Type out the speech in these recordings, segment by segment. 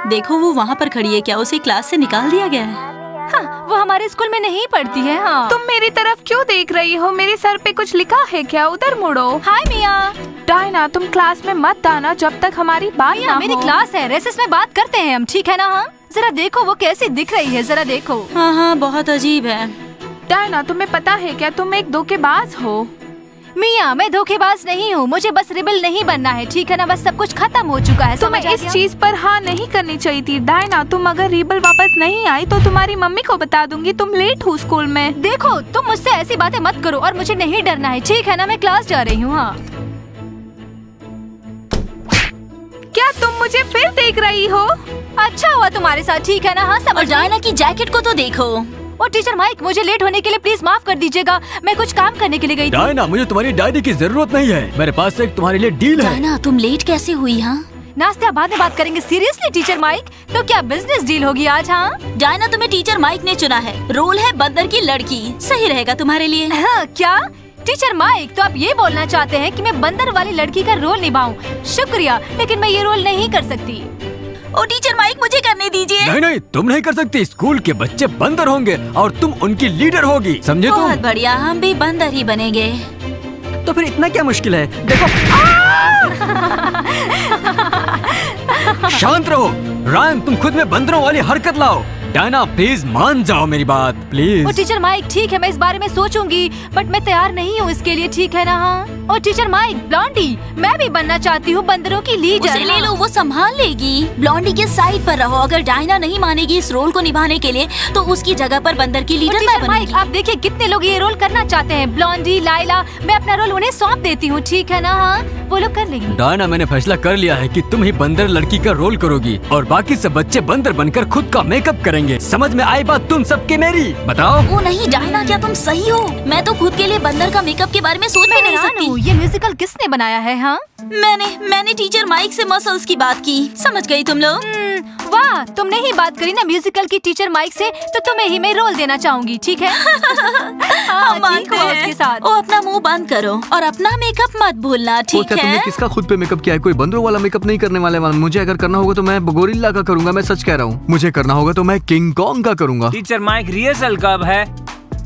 देखो वो वहाँ पर खड़ी है, क्या उसे क्लास से निकाल दिया गया है? हाँ, वो हमारे स्कूल में नहीं पढ़ती है। हाँ। तुम मेरी तरफ क्यों देख रही हो? मेरे सर पे कुछ लिखा है क्या? उधर मुड़ो। हाय मिया। डायना, तुम क्लास में मत आना जब तक हमारी बात ना हो। मेरी क्लास है, रेसेस में बात करते हैं हम, ठीक है ना? हाँ, जरा देखो वो कैसी दिख रही है, जरा देखो। हाँ, बहुत अजीब है। डायना, तुम्हें पता है क्या तुम एक धोखेबाज हो? मिया, मैं धोखेबाज नहीं हूँ, मुझे बस रिबल नहीं बनना है, ठीक है ना? बस सब कुछ खत्म हो चुका है। तुम्हें इस चीज पर हाँ नहीं करनी चाहिए थी। डायना, तुम अगर रिबल वापस नहीं आई तो तुम्हारी मम्मी को बता दूंगी तुम लेट हो स्कूल में। देखो, तुम मुझसे ऐसी बातें मत करो और मुझे नहीं डरना है, ठीक है ना? मैं क्लास जा रही हूँ। हाँ। क्या तुम मुझे फिर देख रही हो? अच्छा हुआ तुम्हारे साथ, ठीक है ना? हाँ, समझ। डायना की जैकेट को तो देखो। और टीचर माइक, मुझे लेट होने के लिए प्लीज माफ कर दीजिएगा, मैं कुछ काम करने के लिए गई थी। डायना, मुझे तुम्हारी डायरी की जरूरत नहीं है, मेरे पास एक तुम्हारे लिए डील है। डायना, तुम लेट कैसे हुई? हाँ, नाश्ता बाद में बात करेंगे। सीरियसली टीचर माइक, तो क्या बिजनेस डील होगी आज? हाँ डायना, तुम्हें टीचर माइक ने चुना है, रोल है बंदर की लड़की, सही रहेगा तुम्हारे लिए। हाँ, क्या टीचर माइक, तो आप ये बोलना चाहते हैं कि मैं बंदर वाली लड़की का रोल निभाऊं? शुक्रिया, लेकिन मैं ये रोल नहीं कर सकती। ओ टीचर माइक, मुझे करने दीजिए। नहीं, तुम नहीं कर सकती। स्कूल के बच्चे बंदर होंगे और तुम उनकी लीडर होगी, समझे तुम? बहुत बढ़िया, हम भी बंदर ही बनेंगे। तो फिर इतना क्या मुश्किल है? देखो। शांत रहो रायन, तुम खुद में बंदरों वाली हरकत लाओ। डायना, प्लीज मान जाओ मेरी बात, प्लीज। और टीचर माइक, ठीक है, मैं इस बारे में सोचूंगी, बट मैं तैयार नहीं हूँ इसके लिए, ठीक है ना? हाँ। और टीचर माइक, ब्लॉन्डी, मैं भी बनना चाहती हूँ बंदरों की लीडर। उसे ले लो, वो संभाल लेगी। ब्लॉन्डी के साइड पर रहो। अगर डायना नहीं मानेगी इस रोल को निभाने के लिए, तो उसकी जगह पर बंदर की लीडर मैं बनूंगी। आप देखिए कितने लोग ये रोल करना चाहते हैं। ब्लॉन्डी, लाइला, मैं अपना रोल उन्हें सौंप देती हूँ, ठीक है ना? हाँ, वो लोग कर लेंगे। डायना, मैंने फैसला कर लिया है कि तुम ही बंदर लड़की का रोल करोगी और बाकी सब बच्चे बंदर बनकर खुद का मेकअप करेंगे। समझ में आई बात तुम सबके मेरी? बताओ। वो नहीं डायना, क्या तुम सही हो? मैं तो खुद के लिए बंदर का मेकअप के बारे में सोच भी नहीं सकती। ये म्यूजिकल किसने बनाया है? हाँ, मैंने टीचर माइक से मसल्स की बात की, समझ गई तुम लोग? वाह, तुमने ही बात करी ना म्यूजिकल की टीचर माइक से, तो तुम्हें ही मैं रोल देना चाहूंगी, ठीक है? हाँ, ठीक है। उसके साथ। ओ, अपना मुंह बंद करो और अपना मेकअप मत भूलना, ठीक है? तुमने किसका खुद पे मेकअप किया है? कोई बंदरों वाला मेकअप नहीं करने वाले। मुझे अगर करना होगा तो मैं गोरिल्ला का करूंगा, मैं सच कह रहा हूँ। मुझे करना होगा तो मैं किंग कॉन्ग का करूंगा। टीचर माइक, रिहर्सल कब है?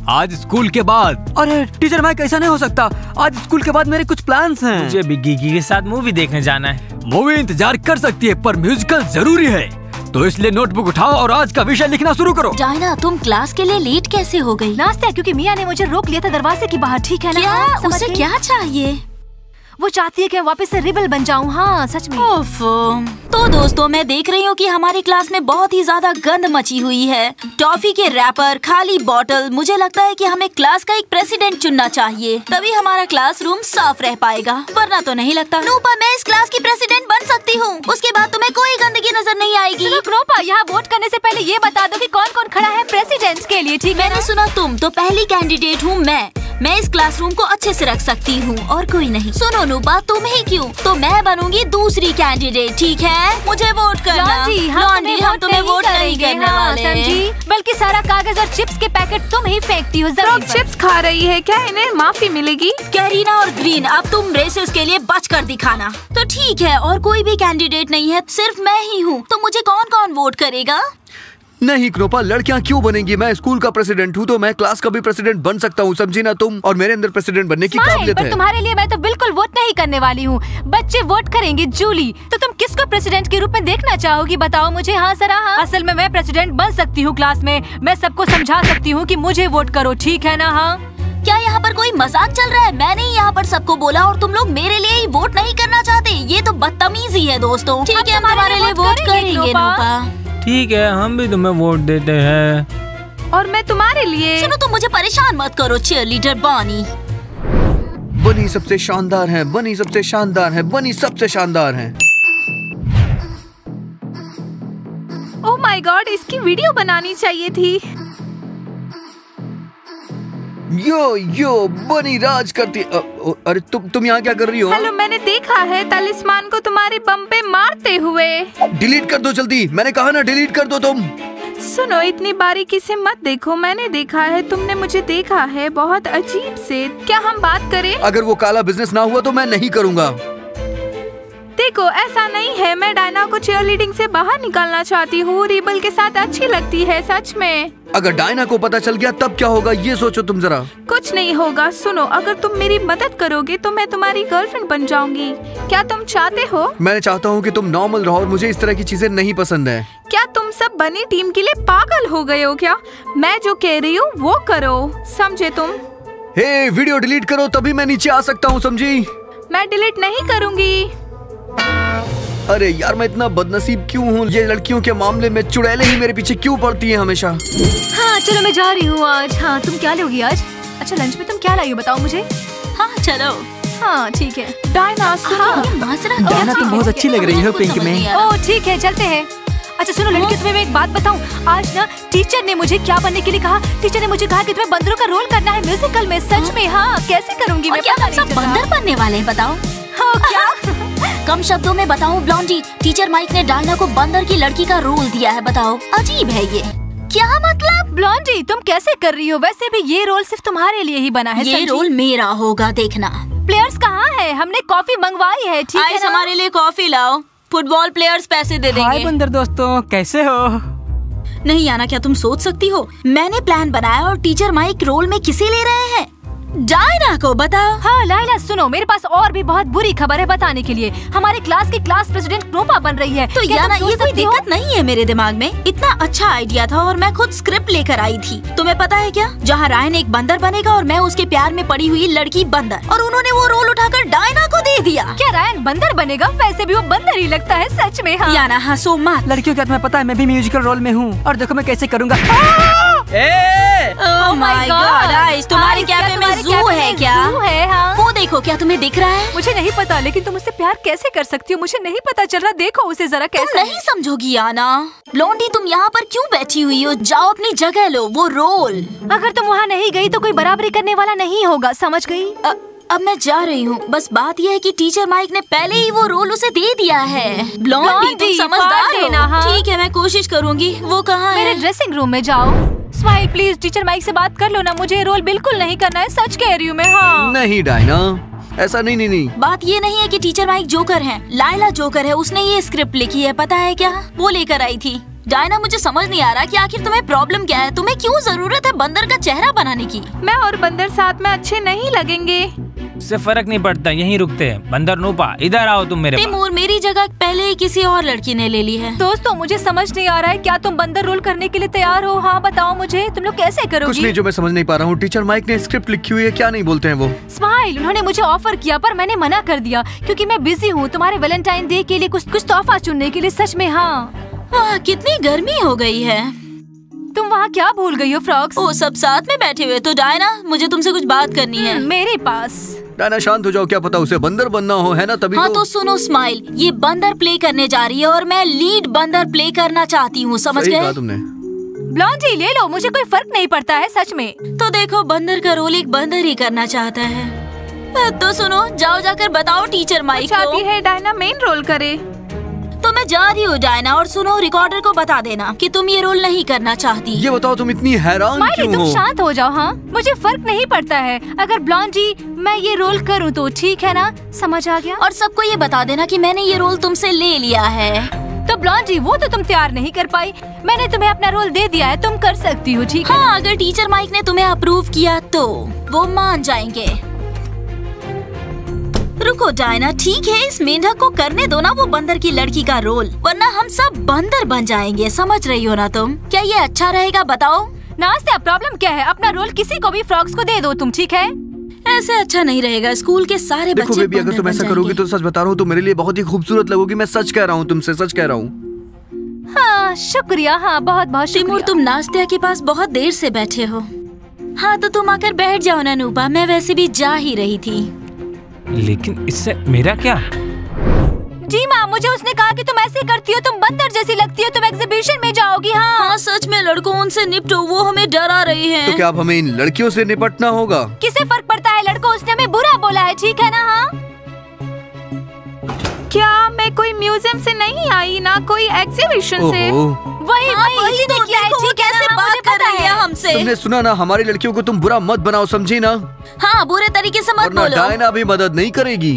आज स्कूल के बाद। अरे टीचर माइक, ऐसा नहीं हो सकता, आज स्कूल के बाद मेरे कुछ प्लान्स हैं। मुझे बिग्गी के साथ मूवी देखने जाना है। मूवी इंतजार कर सकती है, पर म्यूजिकल जरूरी है, तो इसलिए नोटबुक उठाओ और आज का विषय लिखना शुरू करो। डायना, तुम क्लास के लिए लेट कैसे हो गई? नाश्ता, क्योंकि मिया ने मुझे रोक लिया था दरवाजे के बाहर, ठीक है ना? क्या? उसे क्या चाहिए? वो चाहती है कि मैं वापस से रिबल बन जाऊं। हाँ, सच में। तो दोस्तों, मैं देख रही हूँ कि हमारी क्लास में बहुत ही ज्यादा गंद मची हुई है। टॉफी के रैपर, खाली बॉटल। मुझे लगता है कि हमें क्लास का एक प्रेसिडेंट चुनना चाहिए, तभी हमारा क्लासरूम साफ रह पाएगा, वरना तो नहीं लगता। नूपा, मैं इस क्लास की प्रेसिडेंट बन सकती हूँ, उसके बाद तुम्हें कोई गंदगी नजर नहीं आएगी। नूपा, यहाँ वोट करने से पहले ये बता दो कि कौन कौन खड़ा है प्रेसिडेंट के लिए, ठीक है? मैंने सुना तुम, तो पहली कैंडिडेट हूँ मैं इस क्लासरूम को अच्छे से रख सकती हूँ और कोई नहीं। सुनो नूपा, तुम ही क्यों, तो मैं बनूंगी दूसरी कैंडिडेट, ठीक है? मुझे वोट करना। लॉन्डी, हम तुम्हें वोट नहीं करने वाले, समझी? बल्कि सारा कागज और चिप्स के पैकेट तुम ही फेंकती हो। चिप्स खा रही है क्या? इन्हें माफी मिलेगी? कैरीना और ग्रीन, अब तुम रेसेस के लिए बच कर दिखाना। तो ठीक है, और कोई भी कैंडिडेट नहीं है, सिर्फ मैं ही हूँ, तो मुझे कौन कौन वोट करेगा? नहीं क्नोपा, लड़कियां क्यों बनेंगी? मैं स्कूल का प्रेसिडेंट हूँ, तो मैं क्लास का भी प्रेसिडेंट बन सकता हूँ, समझी ना तुम? और मेरे अंदर प्रेसिडेंट बनने की काबिलियत है। तुम्हारे लिए मैं तो बिल्कुल वोट नहीं करने वाली हूँ। बच्चे वोट करेंगे। जूली, तो तुम किसको प्रेसिडेंट के रूप में देखना चाहोगी, बताओ मुझे? हाँ जरा। हाँ, असल में मैं प्रेसिडेंट बन सकती हूँ क्लास में। मैं सबको समझा सकती हूँ कि मुझे वोट करो, ठीक है ना? हाँ, क्या यहाँ पर कोई मजाक चल रहा है? मैंने यहाँ पर सबको बोला और तुम लोग मेरे लिए ही वोट नहीं करना चाहते। ये तो बदतमीजी है दोस्तों। ठीक है, हम तुम्हारे लिए वोट करेंगे नूपा। ठीक है, हम भी तुम्हें वोट देते हैं। और मैं तुम्हारे लिए। सुनो, तुम मुझे परेशान मत करो चीयरलीडर बनी। बनी सबसे शानदार है, बनी सबसे शानदार है, बनी सबसे शानदार है। ओह माय गॉड, इसकी वीडियो बनानी चाहिए थी। यो बनी राज करती। अरे तुम यहाँ क्या कर रही हो? हेलो, मैंने देखा है तालिस्मान को तुम्हारे बम पे मारते हुए। डिलीट कर दो जल्दी, मैंने कहा ना डिलीट कर दो तुम। सुनो, इतनी बारीकी से मत देखो, मैंने देखा है, तुमने मुझे देखा है, बहुत अजीब से। क्या हम बात करें? अगर वो काला बिजनेस ना हुआ तो मैं नहीं करूँगा। देखो ऐसा नहीं है, मैं डायना को चीयरलीडिंग से बाहर निकालना चाहती हूँ। रिबल के साथ अच्छी लगती है सच में। अगर डायना को पता चल गया तब क्या होगा, ये सोचो तुम जरा। कुछ नहीं होगा। सुनो, अगर तुम मेरी मदद करोगे तो मैं तुम्हारी गर्लफ्रेंड बन जाऊंगी। क्या तुम चाहते हो? मैं चाहता हूँ कि तुम नॉर्मल रहो और मुझे इस तरह की चीजें नहीं पसंद है। क्या तुम सब बनी टीम के लिए पागल हो गए हो क्या? मैं जो कह रही हूँ वो करो, समझे तुम? हे, वीडियो डिलीट करो तभी मैं नीचे आ सकता हूँ, समझी? मैं डिलीट नहीं करूँगी। अरे यार, मैं इतना बदनसीब क्यों हूँ? ये लड़कियों के मामले में चुड़ैलें ही मेरे पीछे क्यों पड़ती हैं हमेशा? हाँ चलो मैं जा रही हूँ आज। हाँ तुम क्या लोगी आज? अच्छा लंच में तुम क्या लाई हो बताओ मुझे। हाँ चलो। हाँ ठीक है। डायना सुनो। डायना तुम बहुत अच्छी लग रही हो पिंक में। ओह ठीक है चलते हैं। अच्छा सुनो लड़की, तुम्हें मैं एक बात बताऊं। आज ना टीचर ने मुझे क्या बनने के लिए कहा। टीचर ने मुझे कहा कि तुम्हें बंदरों का रोल करना है म्यूजिकल में। सच में? हाँ कैसे करूँगी मैं? क्या सब बंदर बनने वाले हैं बताओ? हाँ क्या? कम शब्दों में बताऊं ब्लॉन्डी, टीचर माइक ने डायना को बंदर की लड़की का रोल दिया है। बताओ, अजीब है ये। क्या मतलब? ब्लॉन्डी तुम कैसे कर रही हो? वैसे भी ये रोल सिर्फ तुम्हारे लिए ही बना है। ये रोल मेरा होगा, देखना। प्लेयर्स कहाँ है? हमने कॉफी मंगवाई है। ठीक है ना? हमारे लिए कॉफी लाओ। फुटबॉल प्लेयर्स पैसे दे देंगे। हाय बंदर दोस्तों, कैसे हो? नहीं आना, क्या तुम सोच सकती हो मैंने प्लान बनाया और टीचर माइक रोल में किसे ले रहे हैं? डायना को बताओ। हाँ लाइला सुनो, मेरे पास और भी बहुत बुरी खबर है बताने के लिए। हमारे क्लास की क्लास प्रेसिडेंट क्नोपा बन रही है। तो याना ये कोई दिक्कत नहीं है मेरे दिमाग में। इतना अच्छा आइडिया था और मैं खुद स्क्रिप्ट लेकर आई थी। तुम्हें पता है क्या, जहाँ रायन एक बंदर बनेगा और मैं उसके प्यार में पड़ी हुई लड़की बंदर, और उन्होंने वो रोल उठाकर डायना को दे दिया। क्या रायन बंदर बनेगा? वैसे भी वो बंदर ही लगता है सच में। हाँ याना हंसो मत। लड़कियों क्या तुम्हें पता है, मैं भी म्यूजिकल रोल में हूँ और देखो मैं कैसे करूँगा। ओह माय गॉड गाइस, तुम्हारे कैफे में जू है क्या? जू है हाँ। वो देखो, क्या तुम्हें दिख रहा है? मुझे नहीं पता, लेकिन तुम उससे प्यार कैसे कर सकती हो मुझे नहीं पता चल रहा। देखो उसे जरा तुम कैसे। नहीं समझोगी याना। ब्लॉन्डी तुम यहाँ पर क्यों बैठी हुई हो? जाओ अपनी जगह लो। वो रोल, अगर तुम वहाँ नहीं गई तो कोई बराबरी करने वाला नहीं होगा, समझ गई? अब मैं जा रही हूँ। बस बात यह है कि टीचर माइक ने पहले ही वो रोल उसे दे दिया है। ब्लॉन्डी तुम समझदार हो। ठीक है मैं कोशिश करूँगी। वो कहाँ है? मेरे ड्रेसिंग रूम में जाओ। स्माइल प्लीज टीचर माइक से बात कर लो ना, मुझे रोल बिल्कुल नहीं करना है, सच कह रही हूँ मैं। हाँ नहीं डायना, ऐसा नहीं। बात ये नहीं है कि टीचर माइक जोकर है। लाइला जोकर है, उसने ये स्क्रिप्ट लिखी है, पता है क्या? वो लेकर आई थी। डायना मुझे समझ नहीं आ रहा कि आखिर तुम्हें प्रॉब्लम क्या है? तुम्हें क्यों जरूरत है बंदर का चेहरा बनाने की? मैं और बंदर साथ में अच्छे नहीं लगेंगे। उससे फर्क नहीं पड़ता, यहीं रुकते हैं। बंदर नूपा इधर आओ तुम मेरे पास। तिमूर, मेरी जगह पहले ही किसी और लड़की ने ले ली है। दोस्तों मुझे समझ नहीं आ रहा है, क्या तुम बंदर रोल करने के लिए तैयार हो? हाँ बताओ मुझे, तुम लोग कैसे करोगी? कुछ नहीं जो मैं समझ नहीं पा रहा हूँ। टीचर माइक ने स्क्रिप्ट लिखी हुई है, क्या नहीं बोलते हैं वो? स्माइल, उन्होंने मुझे ऑफर किया पर मैंने मना कर दिया क्योंकि मैं बिजी हूँ तुम्हारे वैलेंटाइन डे के लिए कुछ तोहफा चुनने के लिए। सच में हाँ। कितनी गर्मी हो गई है। तुम वहाँ क्या भूल गई हो? फ्रॉक्स। ओ सब साथ में बैठे हुए। तो डायना मुझे तुमसे कुछ बात करनी है। मेरे पास। डायना शांत हो जाओ, क्या पता उसे बंदर बनना हो, है ना? तभी हाँ तो सुनो स्माइल, ये बंदर प्ले करने जा रही है और मैं लीड बंदर प्ले करना चाहती हूँ, समझ सही गए? कहा तुमने। ब्लॉन्डी ले लो, मुझे कोई फर्क नहीं पड़ता है सच में। तो देखो बंदर का रोल एक बंदर ही करना चाहता है। तो सुनो, जाओ जाकर बताओ टीचर माइक को। चाहती है डायना मेन रोल करे। तो मैं जा रही हूँ डायना, और सुनो रिकॉर्डर को बता देना कि तुम ये रोल नहीं करना चाहती। ये बताओ तुम इतनी हैरान स्माइली क्यों तुम हो? शांत हो जाओ। हाँ मुझे फर्क नहीं पड़ता है, अगर ब्लॉन्डी मैं ये रोल करूँ तो ठीक है ना, समझ आ गया? और सबको ये बता देना कि मैंने ये रोल तुमसे ले लिया है। तो ब्लॉन्डी वो तो तुम तैयार नहीं कर पाई, मैंने तुम्हें अपना रोल दे दिया है, तुम कर सकती हो ठीक है? हाँ अगर टीचर माइक ने तुम्हें अप्रूव किया तो वो मान जाएंगे। रुको डायना, ठीक है इस मेंढक को करने दो ना वो बंदर की लड़की का रोल, वरना हम सब बंदर बन जाएंगे, समझ रही हो ना तुम? क्या ये अच्छा रहेगा बताओ? नास्ता प्रॉब्लम क्या है? अपना रोल किसी को भी फ्रॉक्स को दे दो तुम, ठीक है? ऐसे अच्छा नहीं रहेगा, स्कूल के सारे देखो बच्चे बेबी, अगर तुम ऐसा करोगी तो सच बता रहा हूँ तो मेरे लिए बहुत ही खूबसूरत लगोगी। मैं सच कह रहा हूँ, तुमसे सच कह रहा हूँ। हाँ शुक्रिया। हाँ बहुत बहुत तिमूर, शुक्रिया। तुम नास्तिया के पास बहुत देर से बैठे हो। हाँ तो तुम आकर बैठ जाओ ना नूपा, मैं वैसे भी जा ही रही थी। लेकिन इससे मेरा क्या? जी माँ, मुझे उसने कहा कि तुम ऐसे करती हो, तुम बंदर जैसी लगती हो, तुम एग्जीबिशन में जाओगी। हाँ सच में लड़कों उनसे निपटो, वो हमें डरा रही हैं। तो क्या अब हमें इन लड़कियों से निपटना होगा? किसे फर्क पड़ता है लड़कों, उसने हमें बुरा बोला है, ठीक है ना? हाँ क्या मैं कोई म्यूजियम से नहीं आई, ना कोई एग्जीबिशन से। वही इसी ने किया है, ठीक है ना? बात कर रही है हमसे। तुमने सुना ना, हमारी लड़कियों को तुम बुरा मत बनाओ, समझी ना? हाँ बुरे तरीके से मत वरना बोलो। डायना भी मदद नहीं करेगी।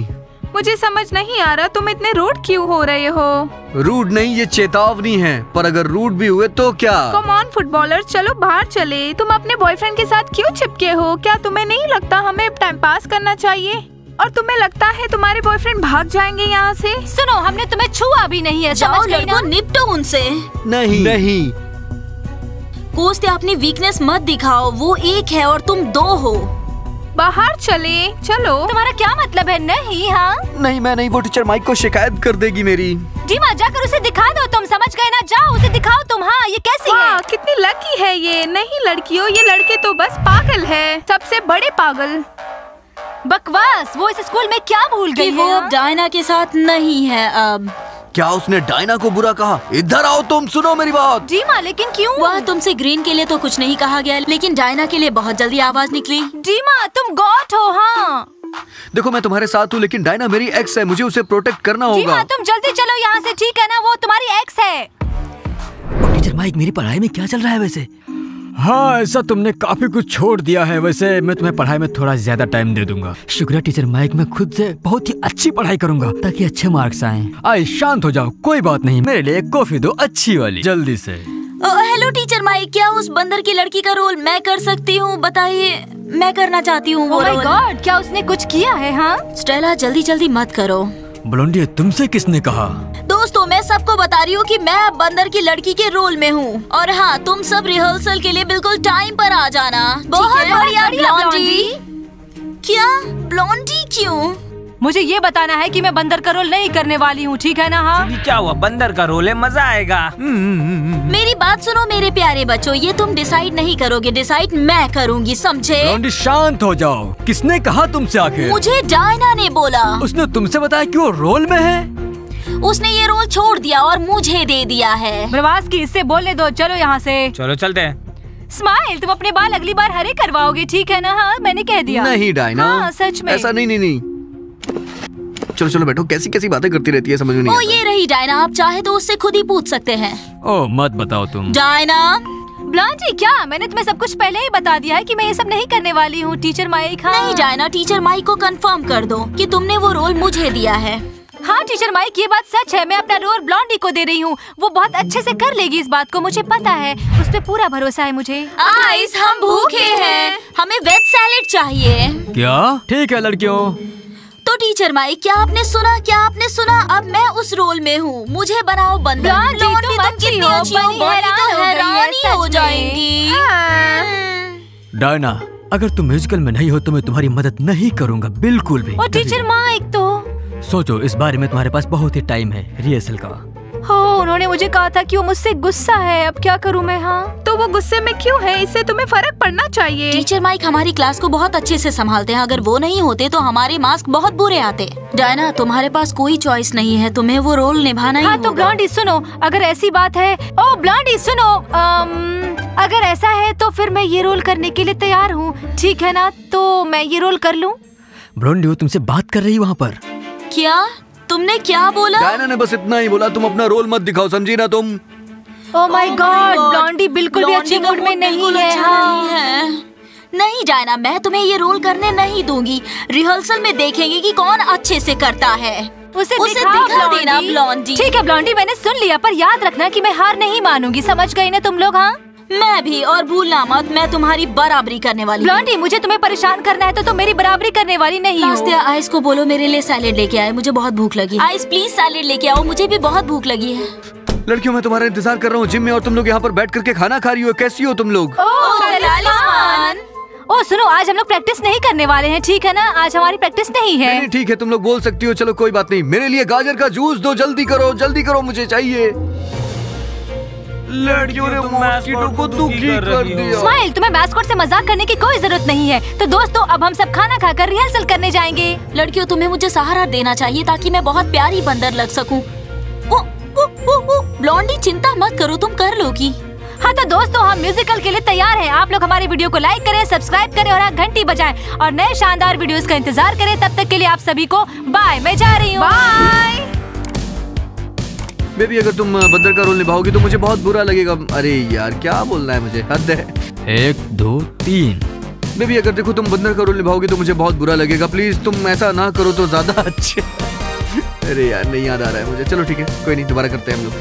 मुझे समझ नहीं आ रहा तुम इतने रूड क्यों हो रहे हो। रूड नहीं, ये चेतावनी है। पर अगर रूड भी हुए तो क्या? कम ऑन फुटबॉलर, चलो बाहर चले। तुम अपने बॉयफ्रेंड के साथ क्यों चिपके हो? क्या तुम्हें नहीं लगता हमें टाइम पास करना चाहिए? और तुम्हें लगता है तुम्हारे बॉयफ्रेंड भाग जाएंगे यहाँ से? सुनो, हमने तुम्हें छुआ भी नहीं है, जाओ समझ गई ना? लड़कों, निपटो उनसे। नहीं। कोस्ते, अपनी वीकनेस मत दिखाओ। वो एक है और तुम दो हो। बाहर चले, चलो। तुम्हारा क्या मतलब है? नहीं। हाँ नहीं, मैं नहीं। वो टीचर माइक को शिकायत कर देगी मेरी। डीमा, जाकर उसे दिखा दो। तुम समझ गए ना? जाओ उसे दिखाओ तुम। हाँ, ये कैसी है? कितनी लकी है ये। नहीं लड़कियों, ये लड़के तो बस पागल है, सबसे बड़े पागल। बकवास। वो इस स्कूल में क्या भूल गई कि वो है? अब डायना के साथ नहीं है अब। क्या उसने डायना को बुरा कहा? इधर आओ तुम, सुनो मेरी बात। डीमा, लेकिन क्यों? वह तुमसे ग्रीन के लिए तो कुछ नहीं कहा गया, लेकिन डायना के लिए बहुत जल्दी आवाज निकली। डीमा, तुम गॉड हो। हाँ देखो, मैं तुम्हारे साथ हूँ, लेकिन डायना मेरी एक्स है, मुझे उसे प्रोटेक्ट करना डीमा, होगा। तुम जल्दी चलो यहाँ से, ठीक है ना? वो तुम्हारी एक्स है। टीचर माइक, मेरी पढ़ाई में क्या चल रहा है वैसे? हाँ, ऐसा तुमने काफी कुछ छोड़ दिया है। वैसे मैं तुम्हें पढ़ाई में थोड़ा ज्यादा टाइम दे दूंगा। शुक्रिया टीचर माइक, मैं खुद से बहुत ही अच्छी पढ़ाई करूंगा ताकि अच्छे मार्क्स आएं। आई, शांत हो जाओ, कोई बात नहीं। मेरे लिए एक कॉफी दो, अच्छी वाली, जल्दी से। हेलो टीचर माइक, क्या उस बंदर की लड़की का रोल मैं कर सकती हूँ? बताइए, मैं करना चाहती हूँ वो ओह माय रोल। गॉड, क्या उसने कुछ किया है? हाँ स्टेला, जल्दी जल्दी मत करो। ब्लोंडी, तुमसे किसने कहा? दोस्तों, मैं सबको बता रही हूँ कि मैं अब बंदर की लड़की के रोल में हूँ। और हाँ, तुम सब रिहर्सल के लिए बिल्कुल टाइम पर आ जाना। बहुत बढ़िया ब्लॉन्डी। क्या ब्लॉन्डी? क्यों? मुझे ये बताना है कि मैं बंदर का रोल नहीं करने वाली हूँ, ठीक है ना? हाँ क्या हुआ? बंदर का रोल है, मजा आएगा। मेरी बात सुनो मेरे प्यारे बच्चों, ये तुम डिसाइड नहीं करोगे, डिसाइड मैं करूँगी, समझे? ब्लोंडी, शांत हो जाओ। किसने कहा तुमसे आके? मुझे डायना ने बोला। उसने तुमसे बताया कि वो रोल में है? उसने ये रोल छोड़ दिया और मुझे दे दिया है। प्रवास की, इससे बोलने दो। चलो यहाँ से। चलो चलते हैं। स्माइल, तुम अपने बाल अगली बार हरे करवाओगे, ठीक है ना? हाँ, मैंने कह दिया। नहीं डायना, हाँ, सच में। ऐसा नहीं। चलो चलो बैठो, कैसी कैसी बातें करती रहती है, समझ में नहीं ओ, आता। ये रही डायना, आप चाहे तो उससे खुद ही पूछ सकते हैं। ओ, मत बताओ तुम। डायना, ब्लॉन्डी, क्या मैंने तुम्हें सब कुछ पहले ही बता दिया है कि मैं ये सब नहीं करने वाली हूँ, टीचर माइक। हाँ नहीं डायना, टीचर माइक को कंफर्म कर दो कि तुमने वो रोल मुझे दिया है। हाँ टीचर माइक, ये बात सच है। मैं अपना रोल ब्लॉन्डी को दे रही हूँ। वो बहुत अच्छे से कर लेगी, इस बात को मुझे पता है। उस पे पूरा भरोसा है मुझे। आइस, हम भूखे हैं, हमें वेज सैलेड चाहिए। क्या? ठीक है लड़कियों। तो टीचर माइक, क्या आपने सुना? अब मैं उस रोल में हूँ, मुझे बनाओ बंदर। ब्लॉन्डी, तुम तुम अच्छी कितनी हो, अच्छी हो, बड़ी बड़ी तो हैरान हो गई है, हैरानी सच हो में। जाएंगी। डायना, अगर तुम म्यूजिकल में नहीं हो तो मैं तुम्हारी मदद नहीं करूंगा, बिल्कुल भी। और टीचर माइक तो सोचो, इस बारे में तुम्हारे पास बहुत ही टाइम है रिहर्सल का। हो, उन्होंने मुझे कहा था कि वो मुझसे गुस्सा है। अब क्या करूँ मैं? हाँ तो वो गुस्से में क्यों है? इससे तुम्हें फर्क पड़ना चाहिए। टीचर माइक हमारी क्लास को बहुत अच्छे से संभालते हैं। अगर वो नहीं होते तो हमारे मार्क्स बहुत बुरे आते। डायना, तुम्हारे पास कोई चॉइस नहीं है, तुम्हें वो रोल निभाना ही हाँ तो होगा। ब्लॉन्डी सुनो, अगर ऐसी बात है। ओ ब्लॉन्डी सुनो, अगर ऐसा है तो फिर मैं ये रोल करने के लिए तैयार हूँ, ठीक है ना? तो मैं ये रोल कर लूँ। ब्लोंडी, वो तुमसे बात कर रही वहाँ पर। क्या? तुमने क्या बोला? डायना ने बस इतना ही बोला, तुम अपना रोल मत दिखाओ, समझी ना तुम? ओ माय गॉड, ब्लॉन्डी बिल्कुल भी अच्छी मूड में नहीं है। हाँ। नहीं डायना, मैं तुम्हें ये रोल करने नहीं दूंगी। रिहर्सल में देखेंगे कि कौन अच्छे से करता है। उसे दिखा देना ब्लॉन्डी। ठीक है ब्लॉन्डी, मैंने सुन लिया, पर याद रखना कि मैं हार नहीं मानूंगी, समझ गई ना तुम लोग? हाँ मैं भी, और भूलना मत, मैं तुम्हारी बराबरी करने वाली हूँ। ब्लॉन्डी, मुझे तुम्हें परेशान करना है तो तुम मेरी बराबरी करने वाली नहीं हो। नाश्ते आइस को बोलो मेरे लिए सैलेड लेके आए, मुझे बहुत भूख लगी। आइस प्लीज सैलेड लेके आओ, मुझे भी बहुत भूख लगी है। लड़कियों, मैं तुम्हारा इंतजार कर रहा हूँ जिम में, और तुम लोग यहाँ पर बैठ करके खाना खा रही हो। कैसी हो तुम लोग? तालिस्मान। ओ सुनो, आज हम लोग प्रैक्टिस नहीं करने वाले हैं, ठीक है ना? आज हमारी प्रैक्टिस नहीं है। नहीं, ठीक है, तुम लोग बोल सकती हो। चलो कोई बात नहीं। मेरे लिए गाजर का जूस दो, जल्दी करो, मुझे चाहिए। लड़कियों ने मॉस्किटो को दुखी कर दिया। स्माइल, तुम्हें मैस्कॉट से मजाक करने की कोई जरूरत नहीं है। तो दोस्तों, अब हम सब खाना खाकर रिहर्सल करने जाएंगे। लड़कियों, तुम्हें मुझे सहारा देना चाहिए ताकि मैं बहुत प्यारी बंदर लग सकूं। ब्लॉन्डी, चिंता मत करो, तुम कर लोगी। हाँ तो दोस्तों, हम म्यूजिकल के लिए तैयार हैं। आप लोग हमारे वीडियो को लाइक करें, सब्सक्राइब करें और घंटी बजाएं और नए शानदार वीडियोस का इंतजार करें। तब तक के लिए आप सभी को बाय। मैं जा रही हूँ, बाय। बेबी, अगर तुम बंदर का रोल निभाओगी तो मुझे बहुत बुरा लगेगा। अरे यार, क्या बोलना है मुझे, हद है। 1 2 3। बेबी अगर देखो तुम बंदर का रोल निभाओगे तो मुझे बहुत बुरा लगेगा। प्लीज तुम ऐसा ना करो तो ज्यादा अच्छे। अरे यार नहीं याद आ रहा है मुझे। चलो ठीक है कोई नहीं, दोबारा करते हैं हम लोग।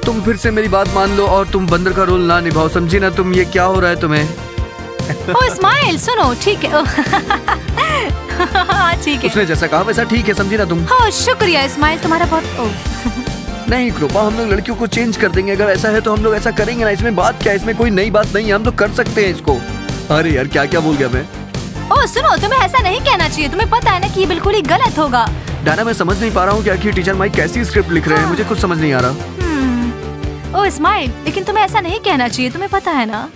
तुम फिर से मेरी बात मान लो और तुम बंदर का रोल ना निभाओ, समझी ना तुम? ये क्या हो रहा है तुम्हें? ओ स्माइल सुनो, ठीक है। ठीक है, उसने जैसा कहा वैसा ठीक है, समझी ना तुम? हाँ शुक्रिया स्माइल, तुम्हारा बहुत नहीं कृपा, हम लोग लड़कियों को चेंज कर देंगे। अगर ऐसा है तो हम लोग ऐसा करेंगे ना। इसमें बात क्या है? इसमें कोई नई बात नहीं है, हम लोग कर सकते हैं इसको। अरे यार क्या क्या बोल गया मैं। ओ सुनो, तुम्हें ऐसा नहीं कहना चाहिए। तुम्हें पता है ना कि ये बिल्कुल ही गलत होगा। डायना मैं समझ नहीं पा रहा हूँ क्या कि टीचर माइक कैसी स्क्रिप्ट लिख रहे हैं, मुझे कुछ समझ नहीं आ रहा। ओ स्माइल, लेकिन तुम्हें ऐसा नहीं कहना चाहिए, तुम्हें पता है ना।